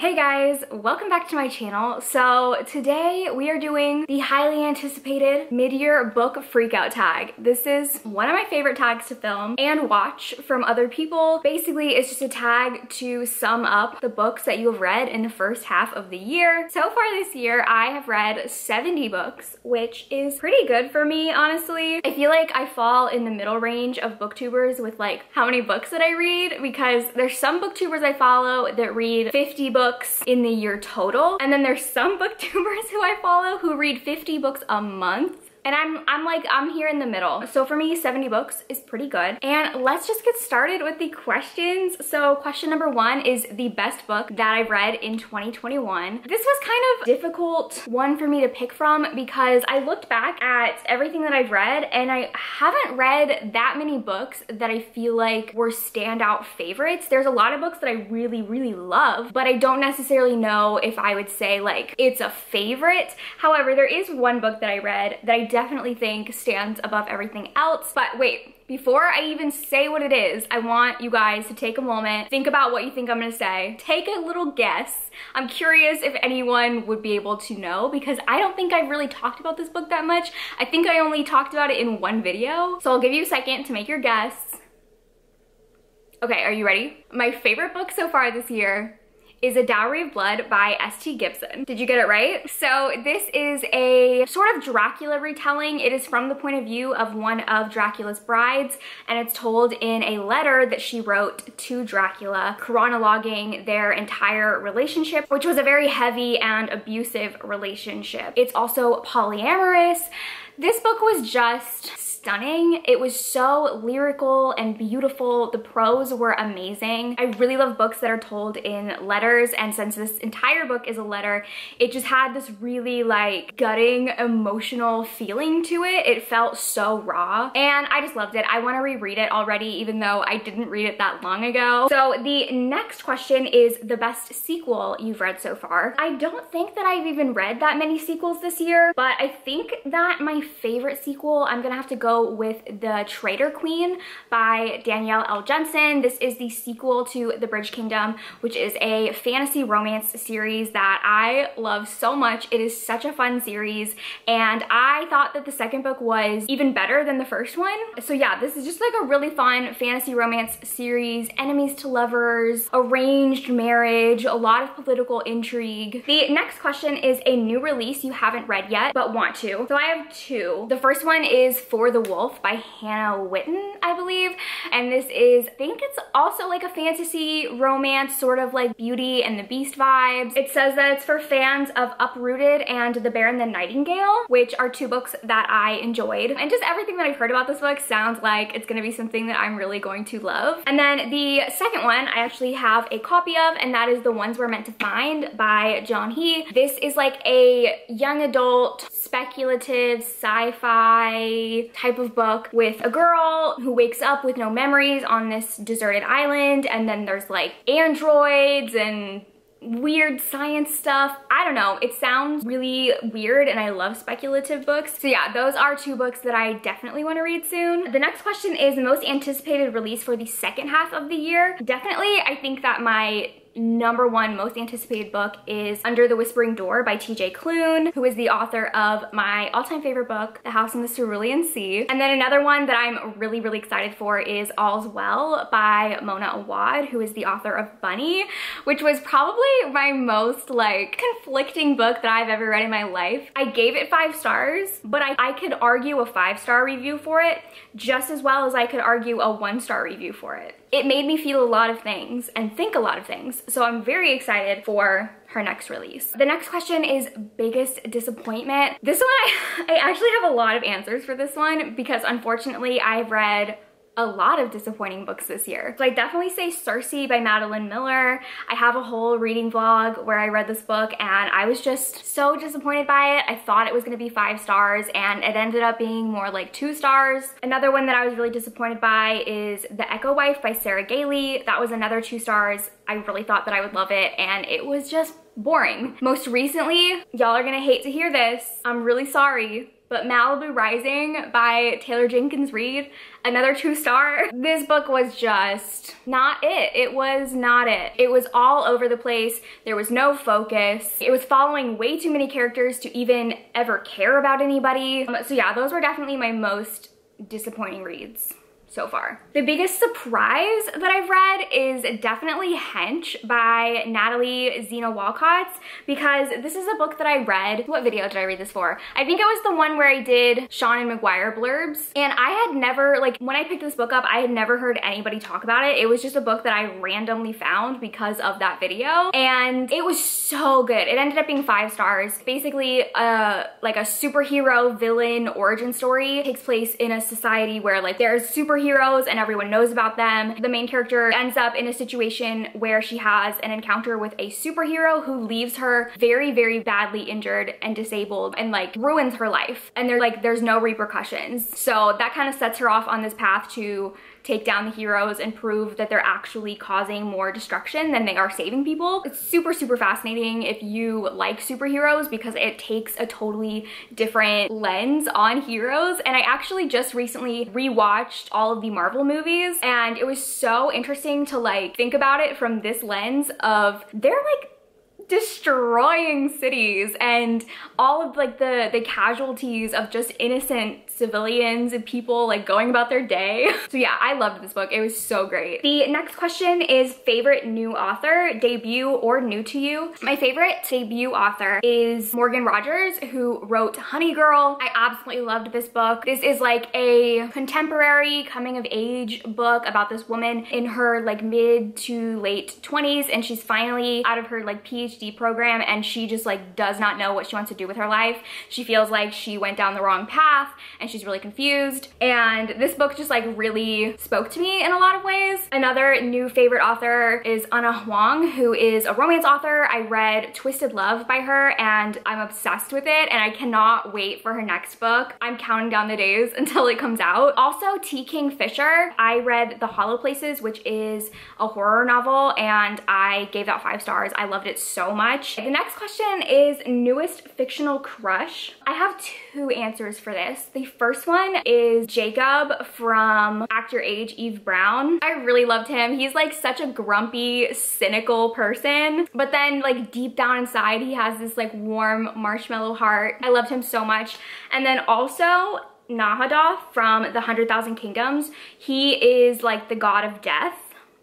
Hey guys, welcome back to my channel. So today we are doing the highly anticipated mid-year book freakout tag. This is one of my favorite tags to film and watch from other people. Basically, it's just a tag to sum up the books that you have read in the first half of the year. So far this year, I have read 70 books, which is pretty good for me, honestly. I feel like I fall in the middle range of booktubers with like how many books that I read, because there's some booktubers I follow that read 50 books in the year total, and then there's some booktubers who I follow who read 50 books a month. And I'm here in the middle. So for me, 70 books is pretty good. And let's just get started with the questions. So question number one is the best book that I've read in 2021. This was kind of a difficult one for me to pick from because I looked back at everything that I've read and I haven't read that many books that I feel like were standout favorites. There's a lot of books that I really, really love, but I don't necessarily know if I would say like it's a favorite. However, there is one book that I read that I definitely think stands above everything else. But wait, before I even say what it is, I want you guys to take a moment, think about what you think I'm gonna say, take a little guess. I'm curious if anyone would be able to know, because I don't think I've really talked about this book that much. I think I only talked about it in one video. So I'll give you a second to make your guess. Okay, are you ready? My favorite book so far this year is A Dowry of Blood by S.T. Gibson. Did you get it right? So this is a sort of Dracula retelling. It is from the point of view of one of Dracula's brides, and it's told in a letter that she wrote to Dracula, chronologuing their entire relationship, which was a very heavy and abusive relationship. It's also polyamorous. This book was just stunning. It was so lyrical and beautiful. The prose were amazing. I really love books that are told in letters, and since this entire book is a letter, it just had this really like gutting, emotional feeling to it. It felt so raw, and I just loved it. I want to reread it already, even though I didn't read it that long ago. So the next question is the best sequel you've read so far. I don't think that I've even read that many sequels this year, but I think that my favorite sequel, I'm gonna have to go with The Traitor Queen by Danielle L. Jensen. This is the sequel to The Bridge Kingdom, which is a fantasy romance series that I love so much. It is such a fun series, and I thought that the second book was even better than the first one. So yeah, this is just like a really fun fantasy romance series, enemies to lovers, arranged marriage, a lot of political intrigue. The next question is a new release you haven't read yet but want to. So I have two. The first one is For the Wolf by Hannah Witten, I believe. And this is, I think it's also like a fantasy romance, sort of like Beauty and the Beast vibes. It says that it's for fans of Uprooted and The Bear and the Nightingale, which are two books that I enjoyed. And just everything that I've heard about this book sounds like it's gonna be something that I'm really going to love. And then the second one I actually have a copy of, and that is The Ones We're Meant to Find by John He. This is like a young adult, speculative, sci-fi type of book with a girl who wakes up with no memories on this deserted island, and then there's like androids and weird science stuff. I don't know, it sounds really weird, and I love speculative books. So yeah, those are two books that I definitely want to read soon. The next question is the most anticipated release for the second half of the year. Definitely, I think that my number one most anticipated book is Under the Whispering Door by TJ Klune, who is the author of my all-time favorite book, The House in the Cerulean Sea. And then another one that I'm really, really excited for is All's Well by Mona Awad, who is the author of Bunny, which was probably my most like conflicting book that I've ever read in my life. I gave it 5 stars, but I could argue a 5-star review for it just as well as I could argue a 1-star review for it. It made me feel a lot of things and think a lot of things. So I'm very excited for her next release. The next question is biggest disappointment. This one, I actually have a lot of answers for this one because unfortunately I've read a lot of disappointing books this year. So I definitely say Circe by Madeline Miller. I have a whole reading vlog where I read this book and I was just so disappointed by it. I thought it was gonna be 5 stars and it ended up being more like 2 stars. Another one that I was really disappointed by is The Echo Wife by Sarah Gailey. That was another 2 stars. I really thought that I would love it and it was just boring. Most recently, y'all are gonna hate to hear this, I'm really sorry, but Malibu Rising by Taylor Jenkins Reid, another 2-star. This book was just not it. It was not it. It was all over the place. There was no focus. It was following way too many characters to even ever care about anybody. So yeah, those were definitely my most disappointing reads so far. The biggest surprise that I've read is definitely Hench by Natalie Zena Walcott, because this is a book that I read. What video did I read this for? I think it was the one where I did Sean and McGuire blurbs, and I had never, like, when I picked this book up, I had never heard anybody talk about it. It was just a book that I randomly found because of that video, and it was so good. It ended up being 5 stars. Basically, like a superhero villain origin story. It takes place in a society where, like, there's superheroes and everyone knows about them. The main character ends up in a situation where she has an encounter with a superhero who leaves her very, very badly injured and disabled and like ruins her life. And there's no repercussions. So that kind of sets her off on this path to take down the heroes and prove that they're actually causing more destruction than they are saving people. It's super, super fascinating if you like superheroes, because it takes a totally different lens on heroes. And I actually just recently rewatched all of the Marvel movies, and it was so interesting to like think about it from this lens of they're like destroying cities and all of like the casualties of just innocent civilians and people like going about their day. So yeah, I loved this book. It was so great. The next question is favorite new author, debut or new to you. My favorite debut author is Morgan Rogers, who wrote Honey Girl. I absolutely loved this book. This is like a contemporary coming of age book about this woman in her like mid to late 20s, and she's finally out of her like PhD program, and she just like does not know what she wants to do with her life. She feels like she went down the wrong path and she's really confused, and this book just like really spoke to me in a lot of ways. Another new favorite author is Ana Huang, who is a romance author. I read Twisted Love by her and I'm obsessed with it, and I cannot wait for her next book. I'm counting down the days until it comes out. Also, T. King Fisher. I read The Hollow Places, which is a horror novel, and I gave that 5 stars. I loved it so much. The next question is newest fictional crush. I have 2 answers for this. The first one is Jacob from Act Your Age, Eve Brown. I really loved him. He's like such a grumpy, cynical person, but then like deep down inside, he has this like warm marshmallow heart. I loved him so much. And then also Nahadoth from The 100,000 Kingdoms. He is like the god of death,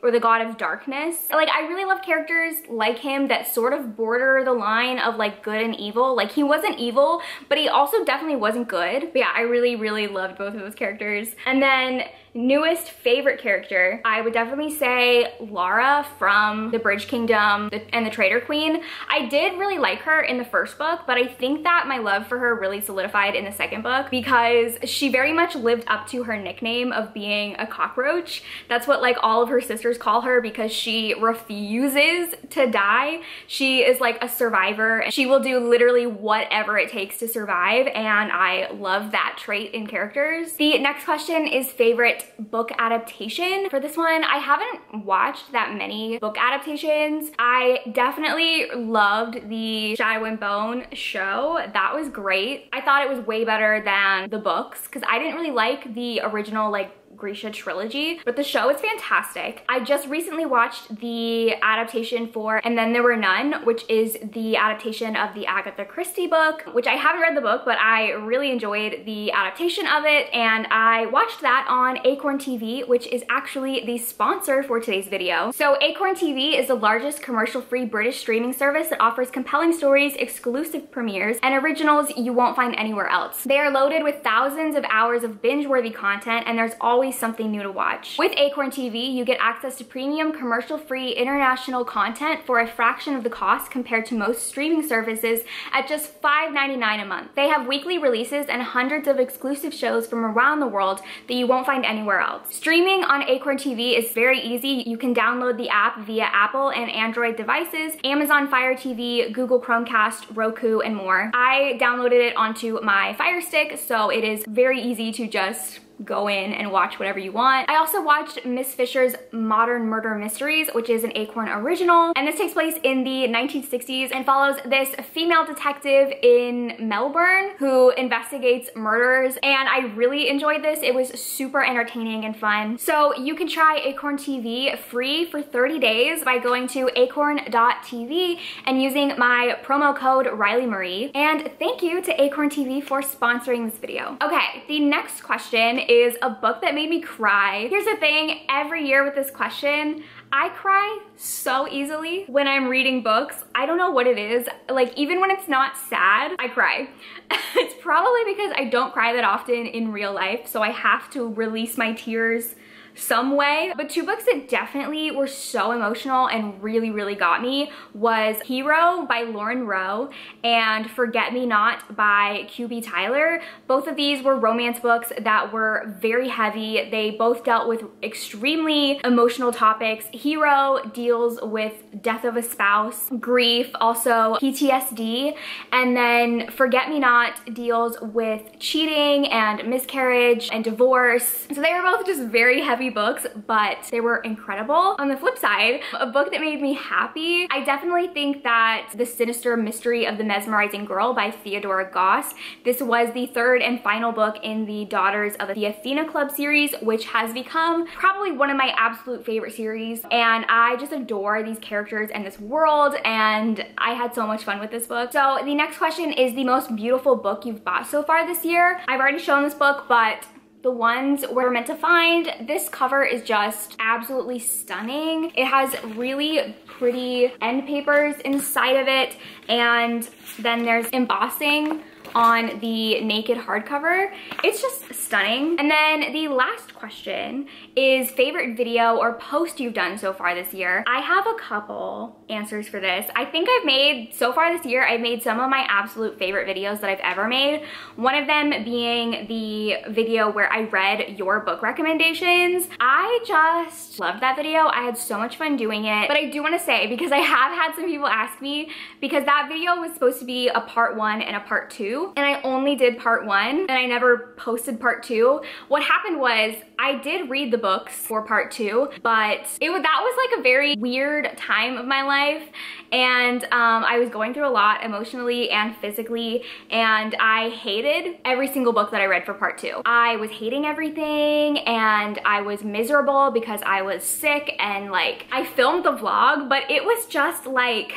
or the god of darkness. Like, I really love characters like him that sort of border the line of like good and evil. Like, he wasn't evil, but he also definitely wasn't good. But yeah, I really, really loved both of those characters. And then newest favorite character, I would definitely say Lara from The Bridge Kingdom and The Traitor Queen. I did really like her in the first book, but I think that my love for her really solidified in the second book because she very much lived up to her nickname of being a cockroach. That's what like all of her sisters call her, because she refuses to die. She is like a survivor, and she will do literally whatever it takes to survive, and I love that trait in characters. The next question is favorite book adaptation. For this one, I haven't watched that many book adaptations. I definitely loved the Shadow and Bone show. That was great. I thought it was way better than the books because I didn't really like the original like Grisha trilogy, but the show is fantastic. I just recently watched the adaptation for And Then There Were None, which is the adaptation of the Agatha Christie book, which I haven't read the book, but I really enjoyed the adaptation of it, and I watched that on Acorn TV, which is actually the sponsor for today's video. So Acorn TV is the largest commercial-free British streaming service that offers compelling stories, exclusive premieres, and originals you won't find anywhere else. They are loaded with thousands of hours of binge-worthy content, and there's always something new to watch. With Acorn TV, you get access to premium commercial-free international content for a fraction of the cost compared to most streaming services at just $5.99 a month. They have weekly releases and hundreds of exclusive shows from around the world that you won't find anywhere else. Streaming on Acorn TV is very easy. You can download the app via Apple and Android devices, Amazon Fire TV, Google Chromecast, Roku, and more. I downloaded it onto my Fire Stick, so it is very easy to just go in and watch whatever you want. I also watched Miss Fisher's Modern Murder Mysteries, which is an Acorn original, and this takes place in the 1960s and follows this female detective in Melbourne who investigates murders, and I really enjoyed this. It was super entertaining and fun. So you can try Acorn TV free for 30 days by going to acorn.tv and using my promo code Riley Marie. And thank you to Acorn TV for sponsoring this video. Okay, the next question is a book that made me cry. Here's the thing, every year with this question, I cry so easily when I'm reading books. I don't know what it is. Like, even when it's not sad, I cry. It's probably because I don't cry that often in real life, so I have to release my tears some way. But two books that definitely were so emotional and really got me was Hero by Lauren Rowe and Forget Me Not by QB Tyler. Both of these were romance books that were very heavy. They both dealt with extremely emotional topics. Hero deals with death of a spouse, grief, also PTSD, and then Forget Me Not deals with cheating and miscarriage and divorce. So they were both just very heavy books, but they were incredible. On the flip side, a book that made me happy, I definitely think that The Sinister Mystery of the Mesmerizing Girl by Theodora Goss. This was the third and final book in the Daughters of the Athena Club series, which has become probably one of my absolute favorite series, and I just adore these characters and this world, and I had so much fun with this book. So the next question is the most beautiful book you've bought so far this year. I've already shown this book, but the ones we're meant to find. This cover is just absolutely stunning. It has really pretty end papers inside of it, and then there's embossing on the naked hardcover. It's just stunning. And then the last question is favorite video or post you've done so far this year. I have a couple answers for this. I think I've made, so far this year, I've made some of my absolute favorite videos that I've ever made. One of them being the video where I read your book recommendations. I just loved that video. I had so much fun doing it. But I do want to say, because I have had some people ask me, because that video was supposed to be a part 1 and a part 2, and I only did part 1 and I never posted part 2. What happened was I did read the books for part 2, but that was like a very weird time of my life, and I was going through a lot emotionally and physically, and I hated every single book that I read for part 2. I was hating everything, and I was miserable because I was sick, and like I filmed the vlog, but it was just like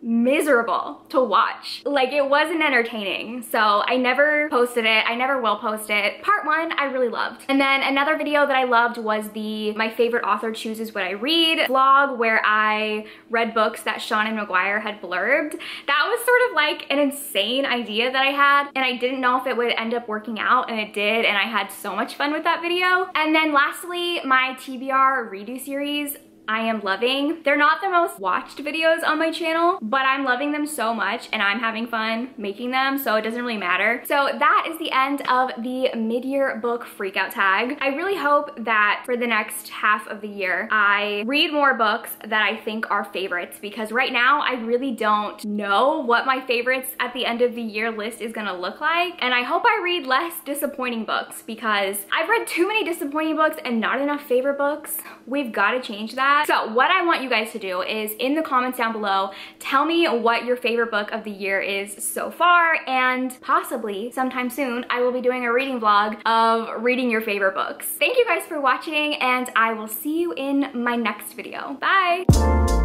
miserable to watch. Like, it wasn't entertaining. So I never posted it. I never will post it. Part 1 I really loved. And then another video that I loved was the My Favorite Author Chooses What I Read vlog, where I read books that Seanan McGuire had blurbed. That was sort of like an insane idea that I had, and I didn't know if it would end up working out, and it did, and I had so much fun with that video. And then lastly, my TBR redo series, I am loving. They're not the most watched videos on my channel, but I'm loving them so much and I'm having fun making them, so it doesn't really matter. So that is the end of the mid-year book freakout tag. I really hope that for the next half of the year, I read more books that I think are favorites, because right now I really don't know what my favorites at the end of the year list is gonna look like. And I hope I read less disappointing books, because I've read too many disappointing books and not enough favorite books. We've gotta change that. So what I want you guys to do is in the comments down below, tell me what your favorite book of the year is so far, and possibly sometime soon I will be doing a reading vlog of reading your favorite books. Thank you guys for watching, and I will see you in my next video. Bye!